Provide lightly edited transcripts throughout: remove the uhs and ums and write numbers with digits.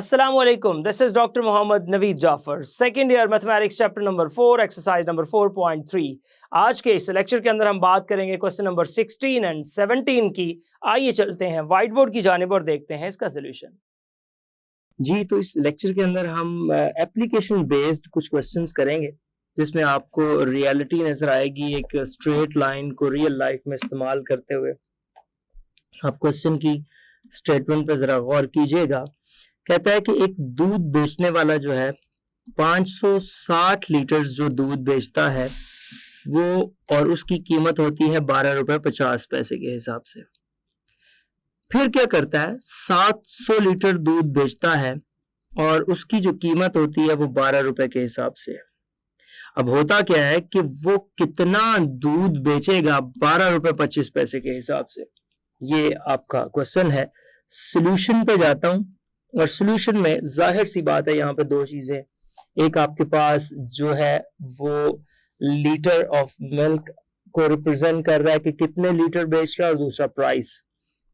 Assalamualaikum. This is Dr. Mohammad Naveed Jafar, second year mathematics chapter number 4, exercise number 4.3. आज के इस lecture के अंदर हम बात करेंगे क्वेश्चन नंबर 16 एंड 17 की। आइए चलते हैं व्हाइट बोर्ड की जानिब और देखते हैं इसका सोल्यूशन। जी, तो इस लेक्चर के अंदर हम एप्लीकेशन बेस्ड कुछ क्वेश्चंस करेंगे जिसमें आपको रियलिटी नजर आएगी, एक स्ट्रेट लाइन को रियल लाइफ में इस्तेमाल करते हुए। आप क्वेश्चन की स्टेटमेंट पर जरा गौर कीजिएगा। कहता है कि एक दूध बेचने वाला जो है 560 लीटर जो दूध बेचता है वो, और उसकी कीमत होती है 12 रुपए 50 पैसे के हिसाब से। फिर क्या करता है, 700 लीटर दूध बेचता है और उसकी जो कीमत होती है वो 12 रुपए के हिसाब से। अब होता क्या है कि वो कितना दूध बेचेगा 12 रुपए 25 पैसे के हिसाब से। ये आपका क्वेश्चन है। सॉल्यूशन पे जाता हूं और सॉल्यूशन में जाहिर सी बात है, यहाँ पे दो चीजें, एक आपके पास जो है वो लीटर ऑफ मिल्क को रिप्रेजेंट कर रहा है कि कितने लीटर बेच रहा है, और दूसरा प्राइस।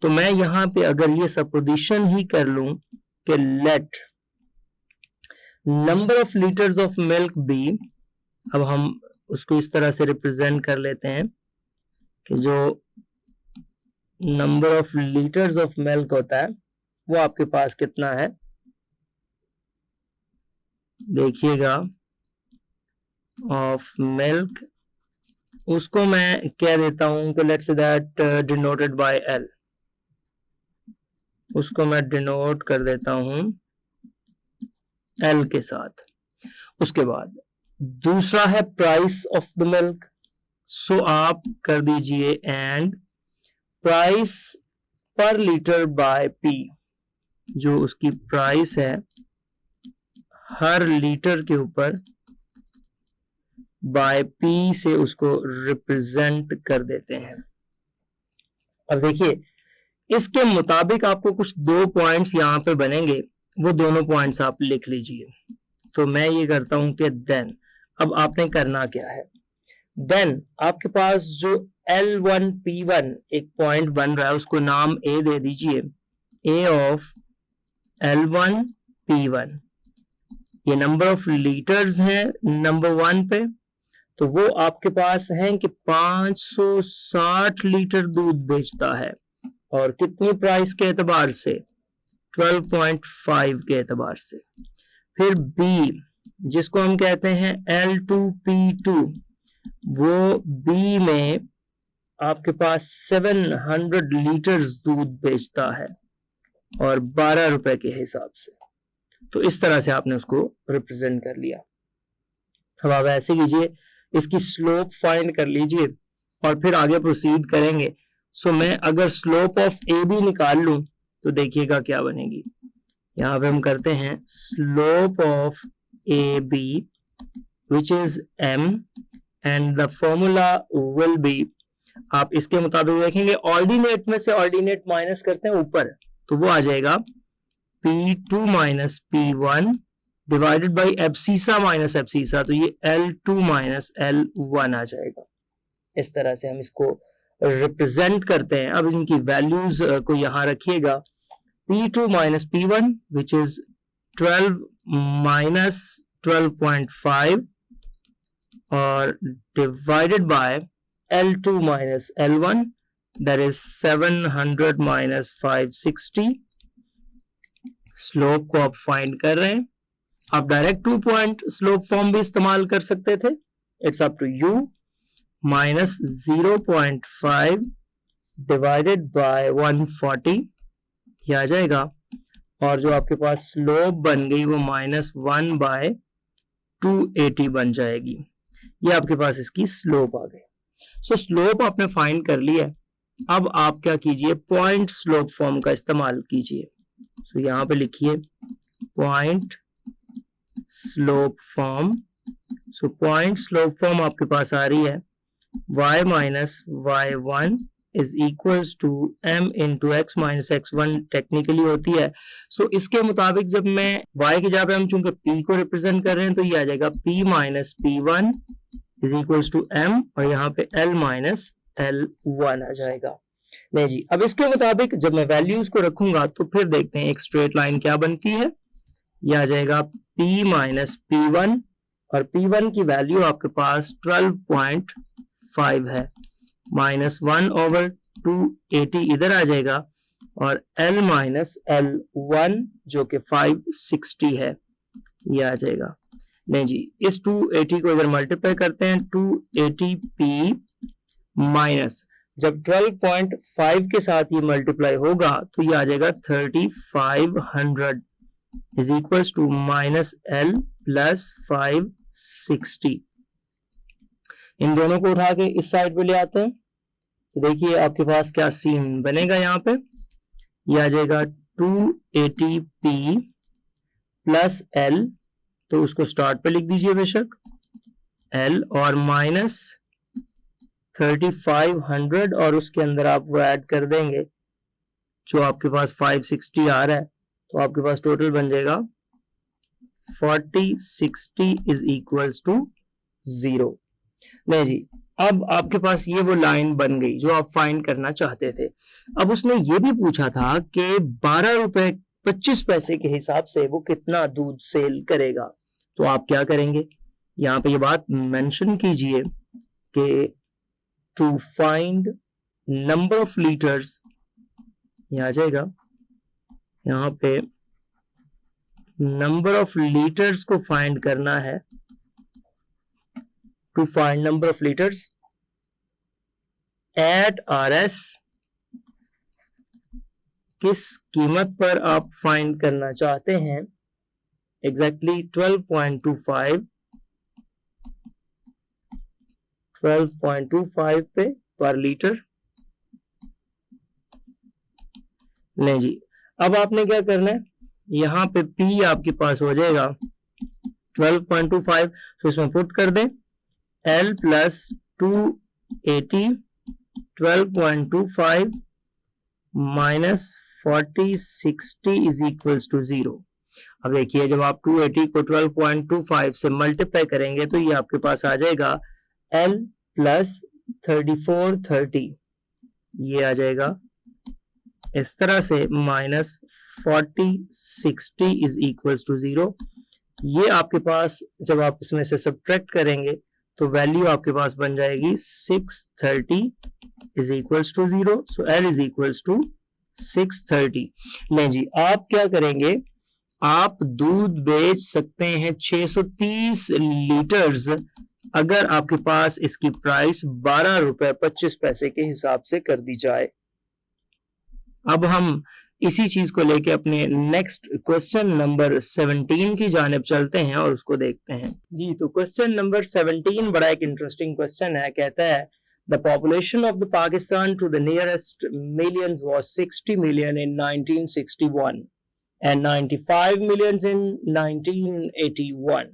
तो मैं यहाँ पे अगर ये सपोजिशन ही कर लूं कि let number of litres of milk be, अब हम उसको इस तरह से रिप्रेजेंट कर लेते हैं कि जो number of litres of milk होता है वो आपके पास कितना है, देखिएगा, ऑफ मिल्क, उसको मैं कह देता हूं कि let's say that denoted by L, उसको मैं डिनोट कर देता हूं एल के साथ। उसके बाद दूसरा है प्राइस ऑफ द मिल्क, सो आप कर दीजिए एंड प्राइस पर लीटर बाय पी, जो उसकी प्राइस है हर लीटर के ऊपर बाय पी से उसको रिप्रेजेंट कर देते हैं। अब देखिए, इसके मुताबिक आपको कुछ दो पॉइंट्स यहां पे बनेंगे, वो दोनों पॉइंट्स आप लिख लीजिए। तो मैं ये करता हूं कि देन, अब आपने करना क्या है, देन आपके पास जो L1 P1 एक पॉइंट बन रहा है उसको नाम A दे दीजिए, A ऑफ L1 P1, ये नंबर ऑफ लीटर्स हैं नंबर 1 पे, तो वो आपके पास है कि 560 लीटर दूध बेचता है और कितनी प्राइस के एतबार से, 12.5 के एतबार से। फिर B जिसको हम कहते हैं L2P2, वो B में आपके पास 700 लीटर्स दूध बेचता है और 12 रुपए के हिसाब से। तो इस तरह से आपने उसको रिप्रेजेंट कर लिया। अब आप ऐसे कीजिए, इसकी स्लोप फाइंड कर लीजिए और फिर आगे प्रोसीड करेंगे। सो मैं अगर स्लोप ऑफ ए बी निकाल लूं तो देखिएगा क्या बनेगी। यहां पे हम करते हैं slope of A B which is M and the formula will be, आप इसके मुताबिक देखेंगे ऑर्डिनेट में से ऑर्डिनेट माइनस करते हैं ऊपर, तो वो आ जाएगा P2 minus P1 divided by abscissa minus abscissa, तो ये L2 माइनस L1 आ जाएगा। इस तरह से हम इसको रिप्रेजेंट करते हैं। अब इनकी वैल्यूज को यहां रखिएगा, P2 minus P1 which is 12 minus 12.5 और divided by L2 minus L1 that is 700 minus 560। Slope को आप फाइंड कर रहे हैं। आप डायरेक्ट 2 पॉइंट स्लोप फॉर्म भी इस्तेमाल कर सकते थे, it's up to you. Minus 0.5 divided by 140 ये आ जाएगा, और जो आपके पास स्लोप बन गई वो -1 बाय 280 बन जाएगी। ये आपके पास इसकी स्लोप आ गई। सो स्लोप आपने फाइंड कर लिया। अब आप क्या कीजिए, पॉइंट स्लोप फॉर्म का इस्तेमाल कीजिए। सो यहां पे लिखिए point slope form. So point slope form आपके पास आ रही है y minus y1 is equals to m into x minus x1 technically होती है। सो इसके मुताबिक जब मैं y की जगह पे हम चूंकि p को रिप्रेजेंट कर रहे हैं तो ये आ जाएगा p minus p1 is equals to m, और यहाँ पे l माइनस l1 आ जाएगा। नहीं जी, अब इसके मुताबिक जब मैं वैल्यूज को रखूंगा तो फिर देखते हैं एक स्ट्रेट लाइन क्या बनती है। ये आ जाएगा P माइनस P1 और P1 की वैल्यू आपके पास 12.5 है, माइनस 1/280 इधर आ जाएगा और L माइनस L1 जो कि 560 है, ये आ जाएगा। नहीं जी, इस 280 को इधर मल्टीप्लाई करते हैं, 280p माइनस जब 12.5 के साथ ये मल्टीप्लाई होगा तो ये आ जाएगा 3500 is equals to minus L plus 560। इन दोनों को उठा के इस साइड पे ले आते हैं तो देखिए आपके पास क्या सीन बनेगा। यहाँ पे ये आ जाएगा 280p प्लस L, तो उसको स्टार्ट पे लिख दीजिए बेशक L, और माइनस 3500 और उसके अंदर आप वो ऐड कर देंगे जो आपके पास 560 आ रहा है, तो आपके पास टोटल बन जाएगा 4060 इज इक्वल्स टू 0। नहीं जी, अब आपके पास ये वो लाइन बन गई जो आप फाइंड करना चाहते थे। अब उसने ये भी पूछा था कि 12 रुपए 25 पैसे के हिसाब से वो कितना दूध सेल करेगा, तो आप क्या करेंगे, यहाँ पे ये बात मेंशन कीजिए कि to find number of litres, ये आ जाएगा यहाँ पे नंबर ऑफ लीटर्स को फाइंड करना है। To find number of litres at RS, किस कीमत पर आप फाइंड करना चाहते हैं, एग्जैक्टली 12.25 पे पर लीटर। नहीं जी, अब आपने क्या करना है, यहाँ पे P आपके पास हो जाएगा 12.25, तो इसमें पुट कर दें L plus 280 12.25 minus 4060 is equals to 0। अब देखिए जब आप 280 को 12.25 से मल्टीप्लाई करेंगे तो ये आपके पास आ जाएगा L प्लस 3430, ये आ जाएगा इस तरह से माइनस 4060 इज इक्वल्स टू 0। ये आपके पास जब आप इसमें से सब्ट्रैक्ट करेंगे तो वैल्यू आपके पास बन जाएगी 630 is equals to 0। So L is equals to 630। नहीं जी, आप क्या करेंगे, आप दूध बेच सकते हैं 630 लीटर्स अगर आपके पास इसकी प्राइस 12 रुपए 25 पैसे के हिसाब से कर दी जाए। अब हम इसी चीज को लेके अपने नेक्स्ट क्वेश्चन नंबर 17 की जानिब चलते हैं और उसको देखते हैं जी। तो क्वेश्चन नंबर 17 बड़ा एक इंटरेस्टिंग क्वेश्चन है। कहता है the population of the Pakistan to the nearest millions was 60 million in 1961 and 95 millions in 1981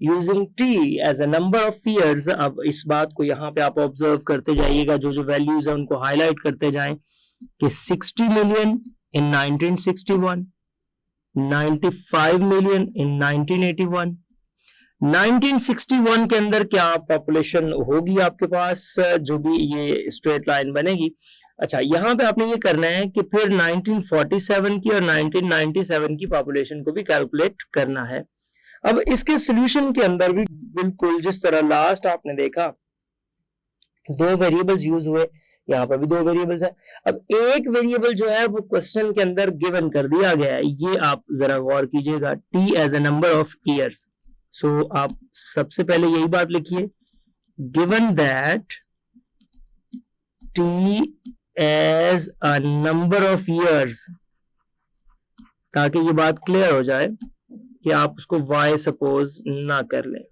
using T as a number of years। अब इस बात को यहाँ पे आप ऑब्जर्व करते जाइएगा, जो जो वैल्यूज है उनको हाईलाइट करते जाएं कि 60 मिलियन in 1961, 95 million in 1981, 1961 के अंदर क्या पॉपुलेशन होगी आपके पास, जो भी ये स्ट्रेट लाइन बनेगी। अच्छा, यहाँ पे आपने ये करना है कि फिर 1947 की और 1997 की पॉपुलेशन को भी कैलकुलेट करना है। अब इसके सॉल्यूशन के अंदर भी बिल्कुल जिस तरह लास्ट आपने देखा 2 वेरिएबल्स यूज हुए, यहाँ पर भी 2 वेरिएबल्स है। अब एक वेरिएबल जो है वो क्वेश्चन के अंदर गिवन कर दिया गया है, ये आप जरा गौर कीजिएगा, T as a number of years. So आप सबसे पहले यही बात लिखिए, given that T as a number of years, ताकि ये बात क्लियर हो जाए कि आप उसको Y सपोज ना कर लें।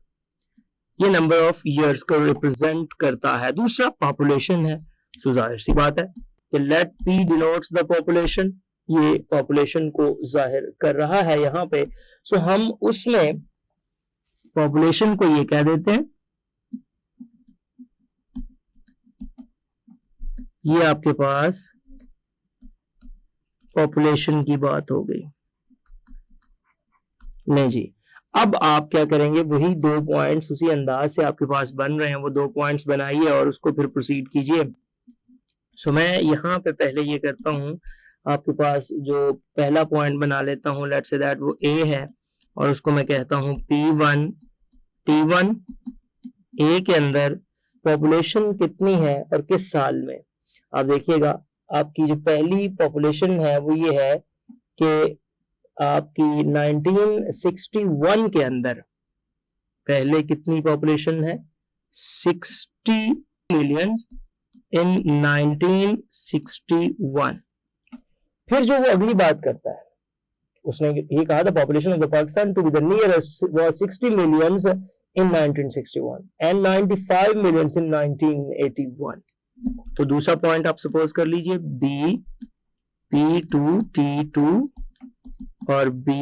ये नंबर ऑफ ईयर्स को रिप्रेजेंट करता है। दूसरा पॉपुलेशन है, सो जाहिर सी बात है कि let P denotes the population, ये पॉपुलेशन को जाहिर कर रहा है यहाँ पे। सो हम उसमें पॉपुलेशन को ये कह देते हैं, ये आपके पास पॉपुलेशन की बात हो गई। नहीं जी, अब आप क्या करेंगे, वही 2 पॉइंट्स उसी अंदाज से आपके पास बन रहे हैं, वो 2 पॉइंट्स बनाइए और उसको फिर प्रोसीड कीजिए। सो मैं यहाँ पे पहले ये करता हूँ, आपके पास जो पहला पॉइंट बना लेता हूँ, लेट्स से दैट वो A है। और उसको मैं कहता हूं P1 T1। ए के अंदर पॉपुलेशन कितनी है और किस साल में? आप देखिएगा आपकी जो पहली पॉपुलेशन है वो ये है कि आपकी 1961 के अंदर पहले कितनी पॉपुलेशन है? 60 मिलियन इन 1961। फिर जो वो अगली बात करता है, उसने ये कहा था population of the Pakistan to be the nearest was 60 millions in 1961 and 95 millions in 1981। तो दूसरा पॉइंट आप सपोज कर लीजिए B P2 T2 और B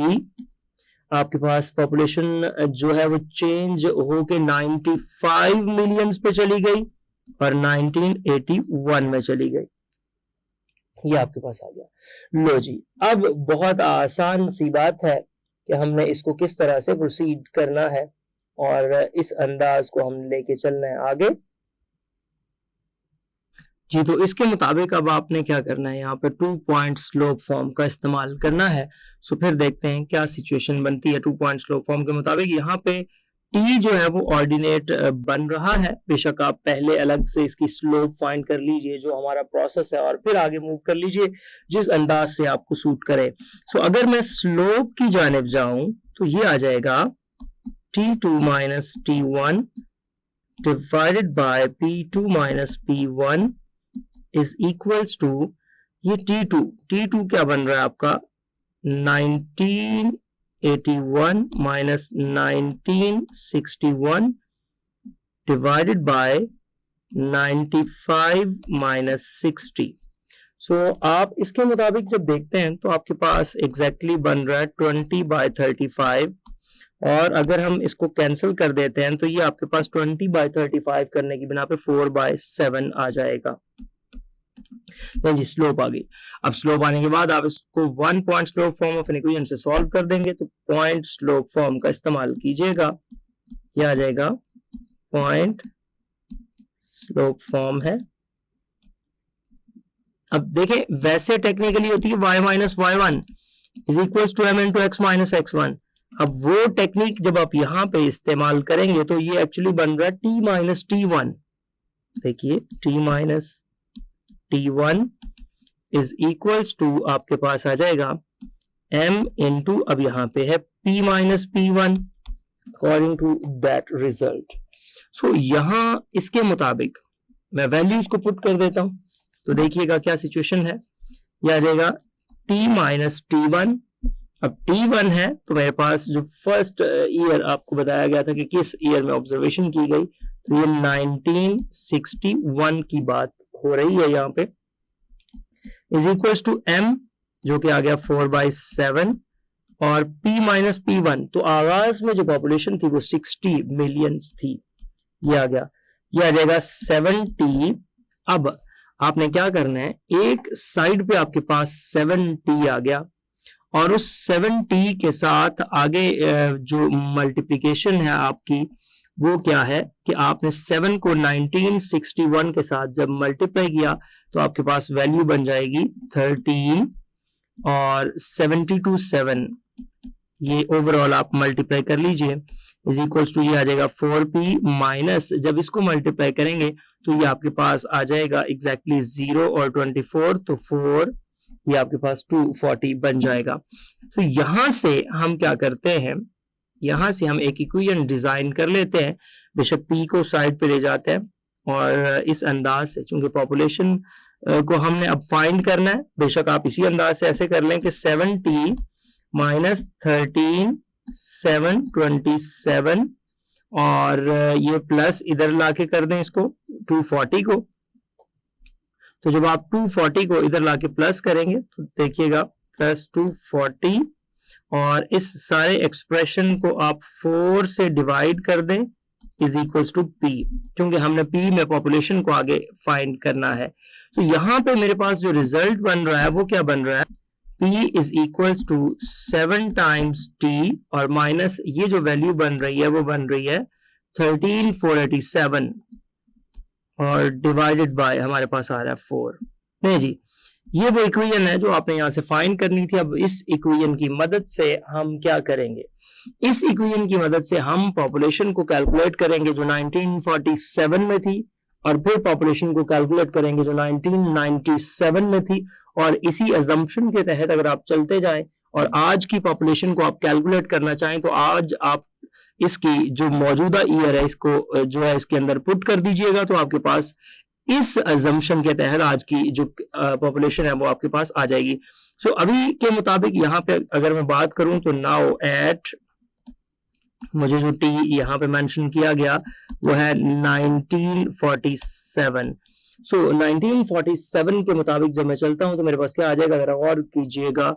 आपके पास पॉपुलेशन जो है वो चेंज होके 95 मिलियंस पे चली गई और 1981 में चली गई। ये आपके पास आ गया। लो जी, अब बहुत आसान सी बात है कि हमने इसको किस तरह से प्रोसीड करना है और इस अंदाज को हम लेके चलना है आगे जी। तो इसके मुताबिक अब आपने क्या करना है, यहाँ पे 2 पॉइंट स्लोप फॉर्म का इस्तेमाल करना है। सो फिर देखते हैं क्या सिचुएशन बनती है 2 पॉइंट स्लोप फॉर्म के मुताबिक। यहाँ पे टी जो है वो ऑर्डिनेट बन रहा है, बेशक आप पहले अलग से इसकी स्लोप फाइंड कर लीजिए जो हमारा प्रोसेस है और फिर आगे मूव कर लीजिए जिस अंदाज से आपको सूट करे। सो अगर मैं स्लोप की जानिब जाऊं तो ये आ जाएगा T2 minus T1 divided by P2 minus P1 is equals to ये T2 क्या बन रहा है आपका 1981 minus 1961 divided by 95 minus 60। सो आप इसके मुताबिक जब देखते हैं तो आपके पास एग्जैक्टली बन रहा है 20/35 और अगर हम इसको कैंसिल कर देते हैं तो ये आपके पास 20/35 करने की बिना पे 4/7 आ जाएगा। जी स्लोप आ गई। अब स्लोप आने के बाद आप इसको 1 point slope form of an equation से सॉल्व कर देंगे तो पॉइंट स्लोप फॉर्म का इस्तेमाल कीजिएगा, ये आ जाएगा पॉइंट स्लोप फॉर्म है। अब देखें वैसे टेक्निकली होती है y minus y1 is equals to m into x minus x1। अब वो टेक्निक जब आप यहां पे इस्तेमाल करेंगे तो ये एक्चुअली बन रहा है t माइनस t1। देखिए t minus t1 is equals to आपके पास आ जाएगा m इंटू अब यहां पे है p minus p1 according to that result. So यहां इसके मुताबिक मैं वैल्यूज को पुट कर देता हूं तो देखिएगा क्या सिचुएशन है। यह आ जाएगा t माइनस t1। अब T1 है तो मेरे पास जो फर्स्ट ईयर आपको बताया गया था कि किस ईयर में ऑब्जर्वेशन की गई तो ये 1961 की बात हो रही है यहाँ पे, इज इक्वल्स टू m जो कि आ गया 4/7 और P माइनस P1 तो आगाज में जो पॉपुलेशन थी वो 60 मिलियंस थी, ये आ गया, ये आ जाएगा 70। अब आपने क्या करना है, एक साइड पे आपके पास 7t आ गया और उस 7t के साथ आगे जो मल्टीप्लिकेशन है आपकी वो क्या है कि आपने 7 को 1961 के साथ जब मल्टीप्लाई किया तो आपके पास वैल्यू बन जाएगी 13 और 72 7 ये ओवरऑल आप मल्टीप्लाई कर लीजिए इज इक्वल्स टू ये आ जाएगा 4p माइनस जब इसको मल्टीप्लाई करेंगे तो ये आपके पास आ जाएगा एग्जैक्टली 0 और 24 तो 4 ये आपके पास 240 बन जाएगा। तो यहां से हम क्या करते हैं, यहां से हम एक इक्वेशन डिजाइन कर लेते हैं, बेशक p को साइड पे ले जाते हैं और इस अंदाज से चूंकि पॉपुलेशन को हमने अब फाइंड करना है, बेशक आप इसी अंदाज से ऐसे कर लें कि 7t माइनस 13 727 और ये प्लस इधर लाके कर दें इसको 240 को, तो जब आप 240 को इधर लाके प्लस करेंगे तो देखिएगा प्लस 240 और इस सारे एक्सप्रेशन को आप 4 से डिवाइड कर दें इज इक्वल्स टू p, क्योंकि हमने p में पॉपुलेशन को आगे फाइंड करना है। तो यहां पे मेरे पास जो रिजल्ट बन रहा है वो क्या बन रहा है, p is equals to 7 times t और माइनस ये जो वैल्यू बन रही है वो बन रही है 13487 और डिवाइडेड बाय हमारे पास आ रहा है 4। नहीं जी, ये वो इक्वेशन है जो आपने यहां से फाइंड करनी थी। अब इस इक्वेशन की मदद से हम क्या करेंगे, इस इक्वेशन की मदद से हम पॉपुलेशन को कैलकुलेट करेंगे जो 1947 में थी, और फिर पॉपुलेशन को कैलकुलेट करेंगे जो 1997 में थी, और इसी अजम्पशन के तहत अगर आप चलते जाएं और आज की पॉपुलेशन को आप कैलकुलेट करना चाहें तो आज आप इसकी जो मौजूदा ईयर है इसको जो है इसके अंदर पुट कर दीजिएगा, तो आपके पास इस अजम्पशन के तहत आज की जो पॉपुलेशन है वो आपके पास आ जाएगी। सो अभी के मुताबिक यहाँ पे अगर मैं बात करूं तो नाउ एट, मुझे जो टी यहाँ पे मेंशन किया गया वो है 1947। सो 1947 के मुताबिक जब मैं चलता हूं तो मेरे पास क्या आ जाएगा, अगर और कीजिएगा,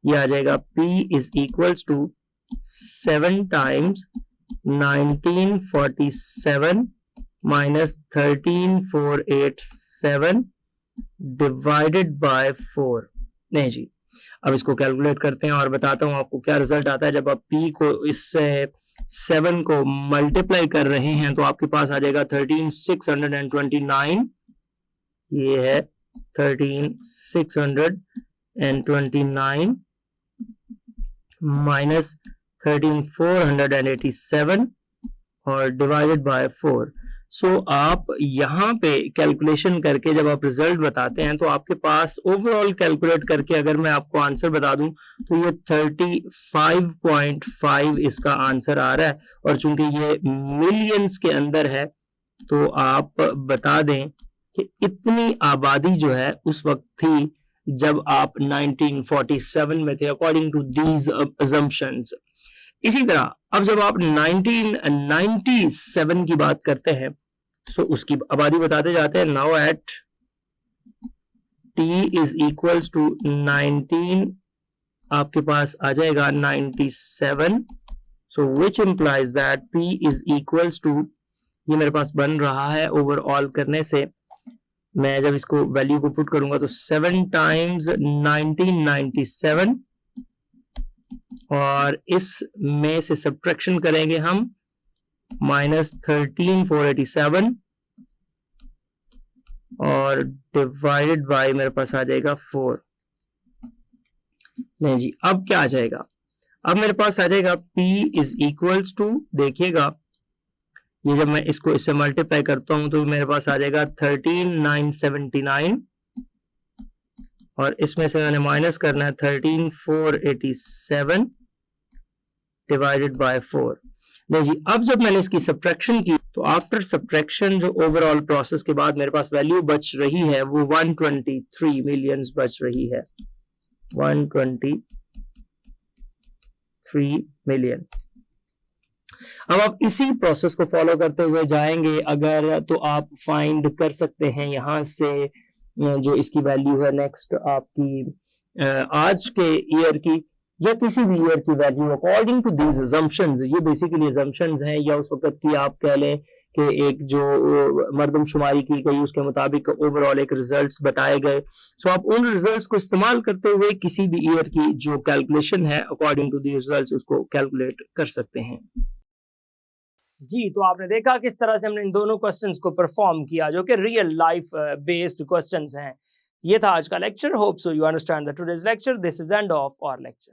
ये आ जाएगा P is equals to 7 times 1947 minus 13487 divided by 4। नहीं जी, अब इसको कैलकुलेट करते हैं और बताता हूं आपको क्या रिजल्ट आता है। जब आप P को इससे 7 को मल्टीप्लाई कर रहे हैं तो आपके पास आ जाएगा 13629, ये है 13629 माइनस 13487 और डिवाइडेड बाय 4। सो आप यहाँ पे कैलकुलेशन करके जब आप रिजल्ट बताते हैं तो आपके पास ओवरऑल कैलकुलेट करके अगर मैं आपको आंसर बता दूं तो ये 35.5 इसका आंसर आ रहा है, और चूंकि ये मिलियंस के अंदर है तो आप बता दें कि इतनी आबादी जो है उस वक्त थी जब आप 1947 में थे अकॉर्डिंग टू दीज assumptions। इसी तरह अब जब आप 1997 की बात करते हैं सो उसकी आबादी बताते जाते हैं। Now at T is equals to 19, आपके पास आ जाएगा 97। So which implies that P is equals to, ये मेरे पास बन रहा है ओवरऑल करने से, मैं जब इसको वैल्यू को पुट करूंगा तो 7 टाइम्स 1997 और इस में से सब्ट्रैक्शन करेंगे हम माइनस 13487 और डिवाइडेड बाय मेरे पास आ जाएगा 4। नहीं जी, अब क्या आ जाएगा, अब मेरे पास आ जाएगा P इज इक्वल्स टू, देखिएगा ये जब मैं इसको इससे मल्टीप्लाई करता हूं तो मेरे पास आ जाएगा 13979 और इसमें से मैंने माइनस करना है 13487 डिवाइडेड बाय 4। नहीं जी, अब जब मैंने इसकी सब्ट्रैक्शन की तो आफ्टर सब्ट्रैक्शन जो ओवरऑल प्रोसेस के बाद मेरे पास वैल्यू बच रही है वो 123 मिलियंस बच रही है, 123 मिलियन। अब आप इसी प्रोसेस को फॉलो करते हुए जाएंगे अगर तो आप फाइंड कर सकते हैं यहां से जो इसकी वैल्यू है नेक्स्ट आपकी आज के ईयर की या किसी भी ईयर की value according to these assumptions। ये बेसिकली assumptions हैं या उस वक्त की आप कह लें कि एक जो मरदमशुमारी की गई उसके मुताबिक ओवरऑल एक रिजल्ट्स बताए गए। सो आप उन रिजल्ट्स को इस्तेमाल करते हुए किसी भी ईयर की जो कैलकुलेशन है अकॉर्डिंग टू दी रिजल्ट्स उसको कैलकुलेट कर सकते हैं। जी, तो आपने देखा किस तरह से हमने इन दोनों क्वेश्चंस को परफॉर्म किया जो कि रियल लाइफ बेस्ड क्वेश्चंस हैं। ये था आज का lecture. Hope so you understand the today's lecture. This is end of our lecture.